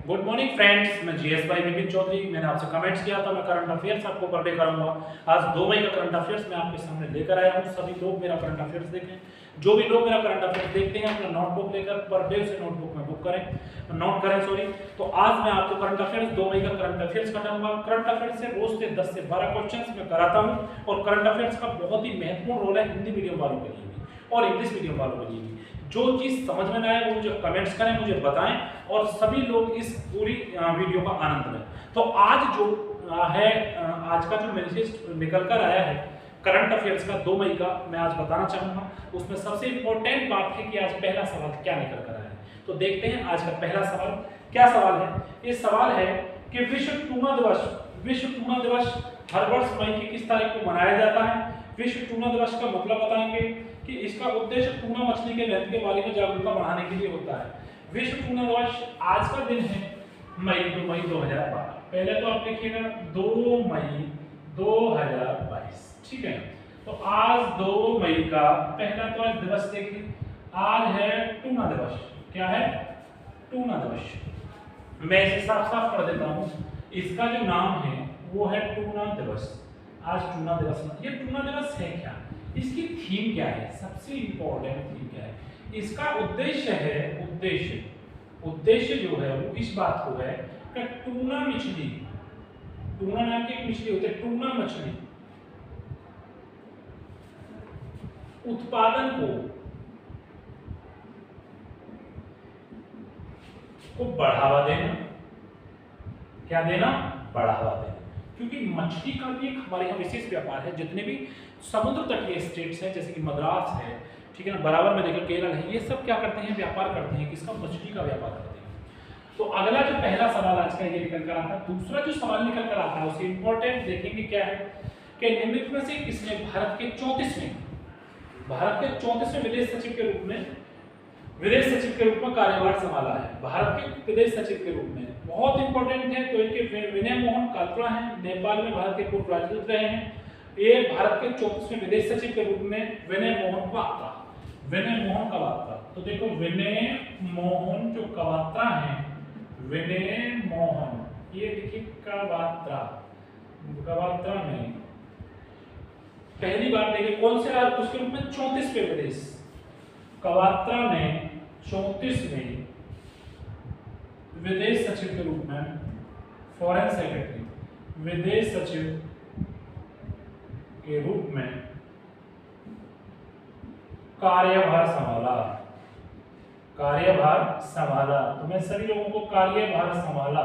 Good morning friends, मैं GS भाई विपिन चौधरी। मैंने आपसे कमेंट्स किया था, मैं करंट अफेयर्स आपको पर डे कराऊंगा। आज 2 मई का करंट अफेयर्स मैं आपके सामने लेकर आया हूं। सभी लोग मेरा करंट अफेयर्स देखें। जो भी लोग मेरा करंट अफेयर्स देखते हैं अपना नोटबुक लेकर पर डे उसे नोटबुक में बुक करें, नोट करें सॉरी। तो आज मैं आपको करंट अफेयर्स 2 मई का करंट अफेयर्स कराऊंगा। करंट अफेयर्स से रोज के 10 से 12 क्वेश्चंस मैं कराता हूं और करंट अफेयर्स का बहुत ही महत्वपूर्ण रोल है हिंदी मीडियम वालों के लिए भी और इंग्लिश मीडियम वालों के लिए भी। जो चीज समझ में ना आए वो मुझे कमेंट्स करें, मुझे बताएं और सभी लोग इस पूरी वीडियो का आनंद लें। तो आज जो है आज का जो मैसेज निकल कर आया है करंट अफेयर्स का 2 मई का, मैं आज बताना चाहूंगा। उसमें सबसे इंपॉर्टेंट बात है कि आज पहला सवाल क्या निकल कर आया है। तो देखते हैं आज का पहला सवाल क्या सवाल है। ये सवाल है कि विश्व टूना दिवस हर वर्ष मई की किस तारीख को मनाया जाता है। विश्व टूना दिवस का मतलब बताएंगे कि इसका उद्देश्य टूना मछली के महत्व के बारे में जागरूकता बढ़ाने के लिए होता है। विश्व टूना दिवस आज का दिन है मई 2012। पहले तो आप लिखिएगा 2 मई 2022, ठीक है। तो आज 2 मई का पहला तो आज दिवस देखिए, आज है टूना दिवस। क्या है? टूना दिवस। मैं इसे साफ साफ पढ़ देता हूं। इसका जो नाम है वो है टूना दिवस। आज टूना दिवस। ये टूना दिवस है क्या? इसकी थीम क्या है? सबसे इंपॉर्टेंट थीम क्या है? इसका उद्देश्य है, उद्देश्य जो है वो इस बात को है कि टूना मछली, टूना नाम की एक मछली होती है, टूना मछली उत्पादन को बढ़ावा देना। क्या देना? बढ़ावा देना। क्योंकि मछली का भी एक हमारे यहाँ विशेष व्यापार है। जितने भी समुद्र तटीय स्टेट्स हैं जैसे कि मद्रास है, ठीक है ना, बराबर में देखिए केरल है, ये सब क्या करते हैं? व्यापार करते हैं। किसका? मछली का व्यापार करते हैं। तो अगला जो पहला सवाल आज का ये निकल कर आता है। दूसरा जो सवाल निकल कर आता है उसे इंपॉर्टेंट देखेंगे क्या है कि निम्नलिखित में से किसने भारत के 34वें विदेश सचिव के रूप में कार्यभार संभाला है। भारत के विदेश सचिव के रूप में बहुत इंपॉर्टेंट है। तो इनके विनय मोहन कात्रा हैं, नेपाल में भारत के पूर्व राजदूत रहे हैं। ये भारत के 34वें विदेश सचिव के रूप में विनय मोहन कवात्रा। तो देखो विनय मोहन जो कवात्रा हैं, विनय मोहन, ये देखिए कवात्रा में पहली बार देखिए कौन से राज्य उसके रूप में 34वें विदेश, कवात्रा ने 34वें विदेश सचिव के रूप में, फॉरेन सेक्रेटरी विदेश सचिव के रूप में कार्यभार संभाला। तो मैं सभी लोगों को कार्यभार संभाला।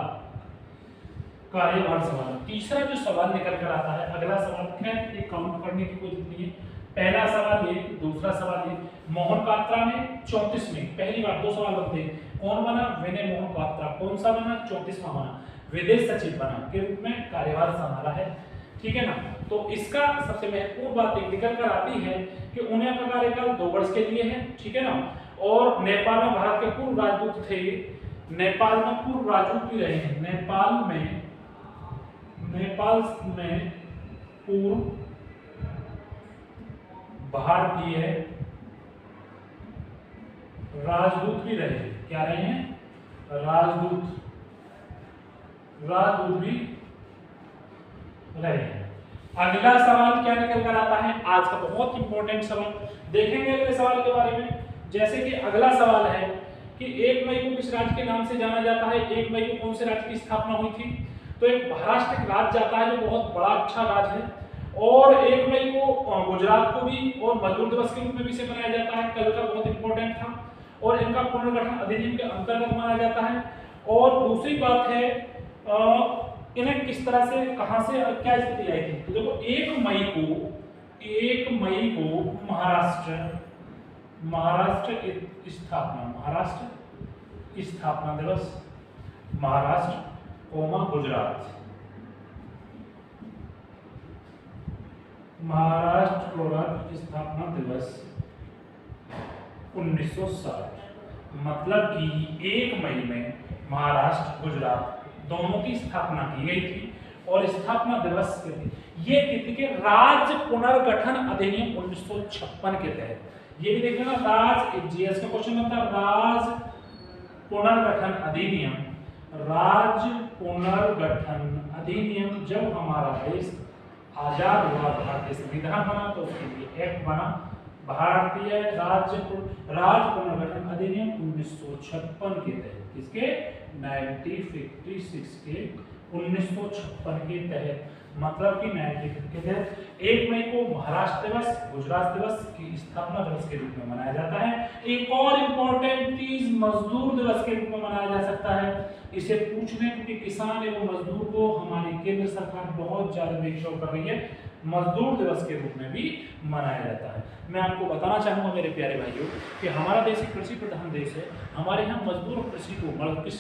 तीसरा जो सवाल निकल कर आता है, अगला सवाल क्या है, ये काउंट करने की कोई जरूरत नहीं है। पहला सवाल ये, दूसरा सवाल ये। मोहन कात्रा ने 34वें, पहली बार 2 सवाल बनते हैं। कौन बना? विनय मोहन कात्रा। कौन सा बना? 34वां बना, विदेश सचिव बना के रूप में कार्यभार संभाला है, ठीक है ना। तो इसका सबसे महत्वपूर्ण बात निकल कर आती है कि उन्हें का कार्यकाल 2 वर्ष के लिए है, ठीक है ना। और नेपाल में भारत के पूर्व राजदूत थे, नेपाल में पूर्व राजदूत भी रहे हैं। नेपाल में पूर्व भारतीय राजदूत भी रहे हैं। क्या रहे हैं? राजदूत भी रहे हैं। अगला सवाल क्या निकल कर आता है? आज का बहुत इंपॉर्टेंट सवाल देखेंगे अगले सवाल के बारे में। जैसे कि अगला सवाल है कि 1 मई को किस राज्य के नाम से जाना जाता है? 1 मई को कौन से राज्य की स्थापना हुई थी? तो एक महाराष्ट्र राज्य जाता है जो बहुत बड़ा अच्छा राज्य है। और 1 मई को गुजरात को भी और मजदूर दिवस के रूप में भी इसे मनाया जाता है। कल का बहुत इंपॉर्टेंट था। और इनका पुनर्गठन अधिनियम के अंतर्गत मनाया जाता है। और दूसरी बात है इन्हें किस तरह से, कहां से, क्या स्थिति आई थी? तो देखो 1 मई को महाराष्ट्र स्थापना दिवस, महाराष्ट्र गुजरात, महाराष्ट्र स्थापना दिवस 1960। मतलब कि 1 मई में महाराष्ट्र गुजरात दोनों की स्थापना की गई थी। और स्थापना दिवस ये तिथि के राज्य पुनर्गठन अधिनियम 1956 के तहत, ये भी देखना, राज्य जीएस का क्वेश्चन बनता है, राज्य पुनर्गठन अधिनियम राज्य पुनर्गठन अधिनियम, जब हमारा देश आजाद हुआ, भारतीय संविधान बना तो उसके लिए एक्ट बना, भारतीय राज्य पुनर्गठन अधिनियम 1956 के तहत, किसके 1956 के 1956 के तहत, मतलब कि 1956 के तहत 1 मई को महाराष्ट्र दिवस, गुजरात दिवस की स्थापना दिवस के रूप में मनाया जाता है। एक और इम्पोर्टेंट चीज मजदूर दिवस के रूप में मनाया जा सकता है। इसे पूछ लें कि किसान एवं मजदूर को हमारी केंद्र सरकार बहुत ज्यादा मेक श्योर कर रही है, मजदूर दिवस के रूप में भी मनाया जाता है। मैं आपको बताना चाहूंगा मेरे प्यारे भाइयों कि हमारा देश एक कृषि प्रधान देश है। हमारे यहाँ मजदूर और कृषि को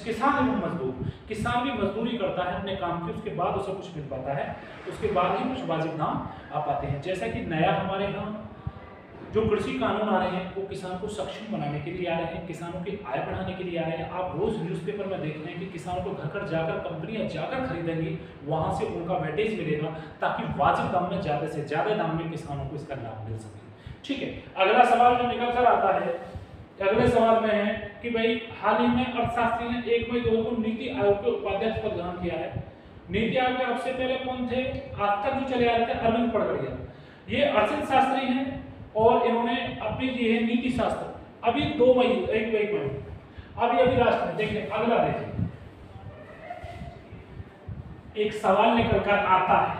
किसान एवं मजदूर, किसान भी मजदूरी करता है अपने काम की, उसके बाद उसे कुछ मिल पाता है, उसके बाद ही कुछ वाजिब दाम आ पाते हैं। जैसा कि नया हमारे यहाँ जो कृषि कानून आ रहे हैं वो किसान को सक्षम बनाने के लिए आ रहे हैं, किसानों की आय बढ़ाने के लिए आ रहे हैं। आप रोज न्यूज़पेपर में देख रहे हैं कि किसानों को घर घर जाकर कंपनियां जाकर खरीदेंगी, वहां से उनका वेटेज मिलेगा ताकि वाजिब दाम में ज्यादा से ज्यादा दाम में किसानों को इसका लाभ मिल सके। ठीक है, अगला सवाल जो निकल कर आता है, अगले सवाल में है कि भाई हाल ही में अर्थशास्त्री ने 1 मई 2000 को नीति आयोग के उपाध्यक्ष पद ग्रहण किया है। नीति आयोग के सबसे पहले कौन थे, आज तक जो चले आ रहे थे, अरविंद पड़गड़िया। ये अर्थशास्त्री हैं और इन्होंने अपनी दी है नीति शास्त्र। अभी 2 मई 1 मई को अभी राष्ट्र में देखिए, अगला देखिए, एक सवाल निकल कर आता है,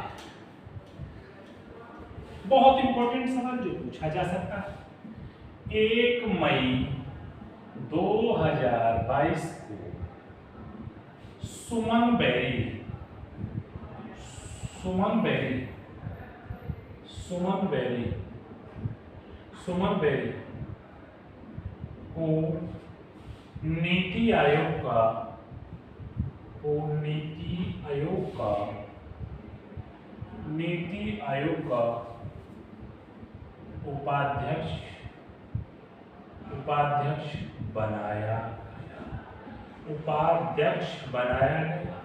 बहुत इंपॉर्टेंट सवाल जो पूछा जा सकता है। 1 मई 2022 को सुमन बेरी को नीति आयोग का उपाध्यक्ष बनाया गया।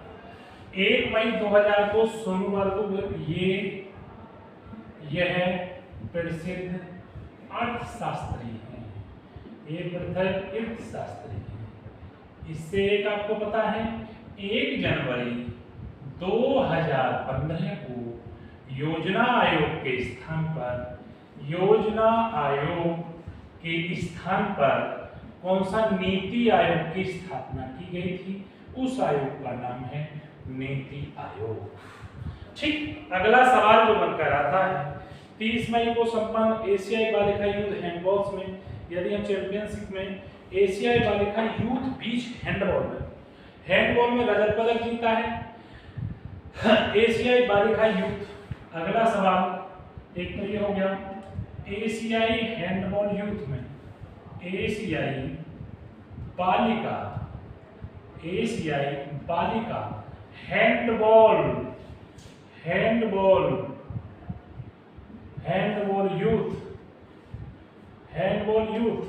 1 मई 2000 को सोमवार को यह प्रसिद्ध अर्थशास्त्री हैं, इससे एक आपको पता है 1 जनवरी 2015 को योजना आयोग के स्थान पर कौन सा नीति आयोग की स्थापना की गई थी, उस आयोग का नाम है नीति आयोग। ठीक, अगला सवाल जो बनकर आता है, 30 मई को संपन्न एशियाई बालिका युद्ध हैंडबॉल में, यदि हम चैंपियनशिप में एशियाई बालिका यूथ बीच हैंडबॉल में रजत पदक जीता है एशियाई बालिका यूथ। अगला सवाल एक तो ये हो गया एशियाई हैंडबॉल यूथ में, एशियाई बालिका हैंडबॉल यूथ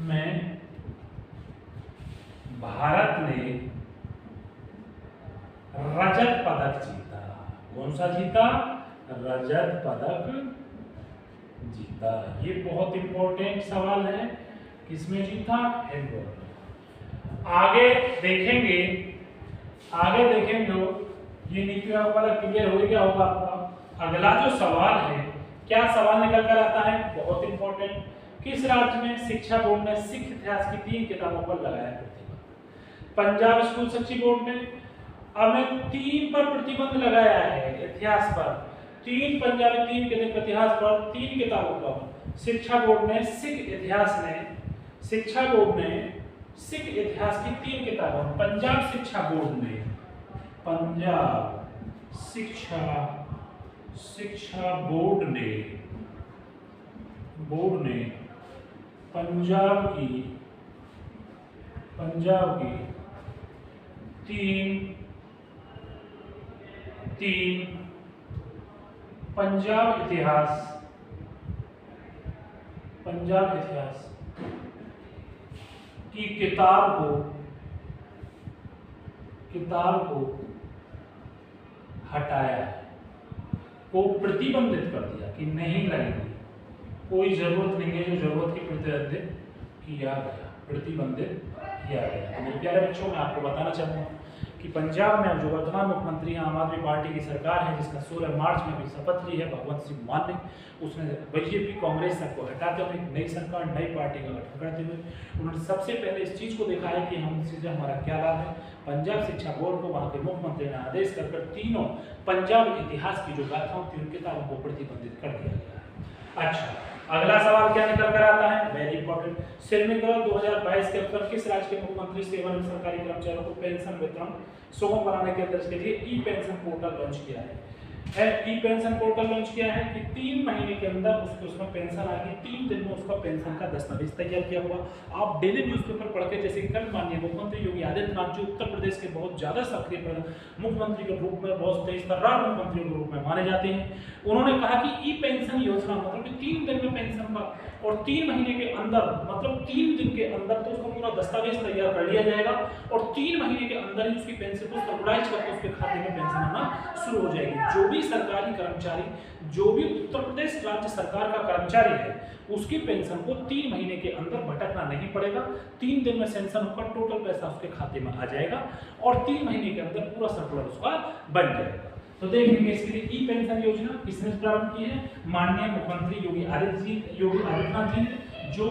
में भारत ने रजत पदक जीता। कौन सा जीता? रजत पदक जीता। ये बहुत इंपॉर्टेंट सवाल है, किसमें जीता? हैंडबॉल में। आगे देखेंगे ये नीति आयोग वाला क्लियर हो गया होगा आपका। अगला जो सवाल है, क्या सवाल निकल कर आता है, बहुत इंपॉर्टेंट, किस राज्य में शिक्षा बोर्ड ने सिख इतिहास की 3 किताबों पर लगाया प्रतिबंध? पंजाब स्कूल शिक्षा बोर्ड ने अब 3 पर प्रतिबंध लगाया है, इतिहास पर 3 पंजाबी 3 इतिहास पर 3 किताबों पर। शिक्षा बोर्ड ने सिख इतिहास की 3 किताबों, पंजाब शिक्षा बोर्ड ने पंजाब की 3 पंजाब इतिहास की किताब को हटाया है, को प्रतिबंधित कर दिया कि नहीं लगेगी, कोई जरूरत नहीं है, जो जरूरत की प्रतिबंधित किया गया। तो मेरे प्यारे बच्चों, मैं आपको बताना चाहूँगा कि पंजाब में जो वर्तमान मुख्यमंत्री हैं आम आदमी पार्टी की सरकार है, जिसका 16 मार्च में भी शपथ ली है भगवंत सिंह मान ने, उसने बीजेपी कांग्रेस को हटाते हुए एक नई सरकार, नई पार्टी का गठन करते हुए उन्होंने सबसे पहले इस चीज़ को देखा है कि हम इससे हमारा क्या लाभ है। पंजाब शिक्षा बोर्ड को वहाँ के मुख्यमंत्री ने आदेश कर तीनों पंजाब इतिहास की जो गाथाओं थी उन किताबों को प्रतिबंधित कर दिया गया है। अच्छा, अगला सवाल क्या निकल कर आता है, वेरी इंपॉर्टेंट। श्रमिक दल 2022 के अवसर किस राज्य के मुख्यमंत्री सेवानिवृत्त सरकारी कर्मचारियों को पेंशन वितरण सुगम बनाने के उद्देश्य के लिए ई पेंशन पोर्टल लॉन्च किया है। ई पेंशन पोर्टल लॉन्च किया है कि 3 महीने के अंदर उसमें पेंशन आएगी, 3 दिन में उसका पेंशन का दस्तावेज तैयार किया हुआ। आप डेली न्यूज़पेपर पढ़ के, जैसे कि कल माननीय मुख्यमंत्री योगी आदित्यनाथ जो उत्तर प्रदेश के बहुत ज़्यादा सक्रिय मुख्यमंत्री के रूप में, बहुत तेज तर्रार मुख्यमंत्री के रूप में माने जाते हैं, उन्होंने कहा कि ई पेंशन योजना मतलब कि 3 दिन में पेंशन का, और 3 महीने के अंदर मतलब 3 दिन के अंदर तो उसका पूरा दस्तावेज तैयार कर लिया जाएगा, और 3 महीने के अंदर ही उसकी पेंशन को स्टेबलाइज करके उसके खाते में पेंशन आना शुरू हो जाएगी। जो भी सरकारी कर्मचारी, जो भी उत्तर प्रदेश राज्य सरकार का कर्मचारी है, उसकी पेंशन को 3 महीने के अंदर भटकना नहीं पड़ेगा। 3 दिन में सेंशन होकर टोटल पैसा उसके खाते में आ जाएगा, और 3 महीने के अंदर पूरा सर्कुलर उसका बन जाएगा। तो देखेंगे इसके लिए ई पेंशन योजना किसने प्रारंभ की है, माननीय मुख्यमंत्री योगी आदित्यनाथ जी ने, जो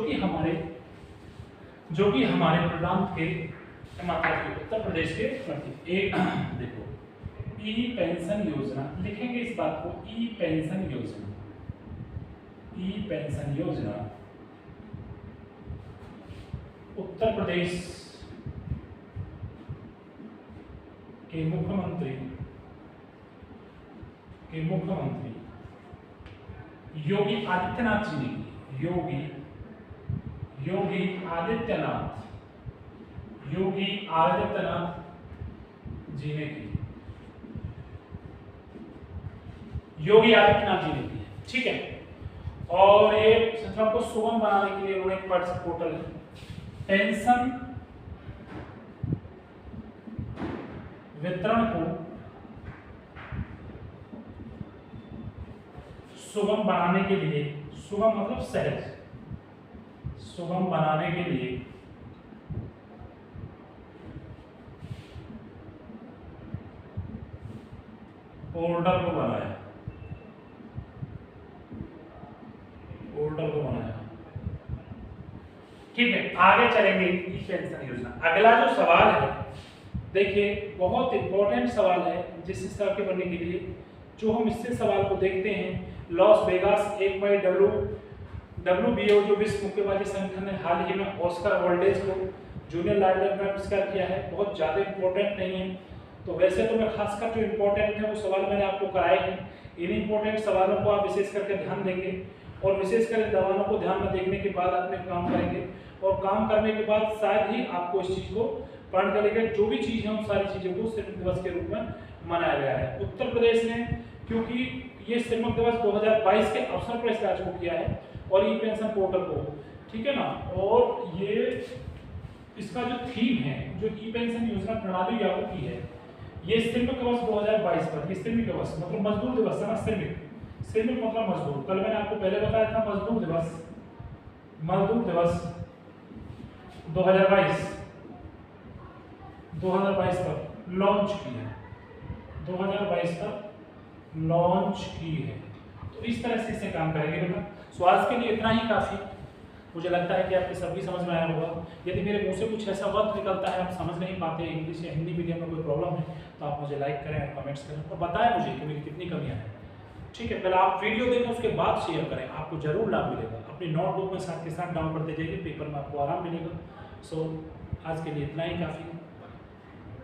कि हमारे प्रधान के उत्तर प्रदेश के मंत्री। एक देखो, ई पेंशन योजना लिखेंगे इस बात को, ई पेंशन योजना उत्तर प्रदेश के मुख्यमंत्री योगी आदित्यनाथ जी ने, योगी आदित्यनाथ जी ने की, योगी आदित्यनाथ जी ने की, ठीक है। और ये सिस्टम को सुगम बनाने के लिए उन्होंने एक पोर्टल पेंशन वितरण को सुगम बनाने के लिए, सुगम मतलब सहज, सुगम बनाने के लिए पोर्टल को बनाया, ठीक है। आगे चलेंगे ई पेंशन योजना। अगला जो सवाल है, देखिए बहुत इंपॉर्टेंट सवाल है जिस हिसाब के बनने के लिए, जो हम इससे सवाल को देखते हैं। लॉस वेगास 1 मई WBO जो विश्व मुक्केबाजी संगठन ने हाल ही में ऑस्कर वाल्डेज को जूनियर लाइट में पुरस्कार किया है, बहुत ज़्यादा इंपॉर्टेंट नहीं है। तो वैसे तो मैं खासकर जो इंपॉर्टेंट है वो सवाल मैंने आपको कराए हैं। इन इंपॉर्टेंट सवालों को आप विशेष करके ध्यान देंगे, और विशेषकर इन सवालों को ध्यान में देखने के बाद अपने काम करेंगे, और काम करने के बाद शायद ही आपको इस चीज़ को पढ़ कर लेकर जो भी चीज़ है उन सारी चीज़ों को श्रमिक दिवस के रूप में मनाया गया है। उत्तर प्रदेश ने, क्योंकि ये श्रमिक दिवस 2022 के अवसर पर इस राज्य को किया है, और ई पेंशन पोर्टल को, ठीक है ना। और ये इसका जो थीम है, जो ई पेंशन योजना प्रणाली लागू की है, ये श्रमिक दिवस 2022 पर, ये श्रमिक दिवस मतलब मजदूर दिवस है ना, श्रमिक मतलब मजदूर। कल मैंने आपको पहले बताया था मजदूर दिवस 2022 पर लॉन्च की है, 2022 पर लॉन्च की है। तो इस तरह से इसे काम करेंगे बेटा। सो आज के लिए इतना ही काफ़ी, मुझे लगता है कि आपके सभी समझ में आया होगा। यदि मेरे मुंह से कुछ ऐसा वर्ड निकलता है, आप समझ नहीं पाते हैं, इंग्लिश या हिंदी मीडियम में कोई प्रॉब्लम है, तो आप मुझे लाइक करें और कमेंट्स करें और बताएं मुझे कि मेरी कितनी कमियां हैं, ठीक है। पहले आप वीडियो देखें, उसके बाद शेयर करें, आपको जरूर लाभ मिलेगा। अपनी नोटबुक में साथ के साथ डाउन करते जाइए, पेपर में आपको आराम मिलेगा। सो आज के लिए इतना ही काफ़ी।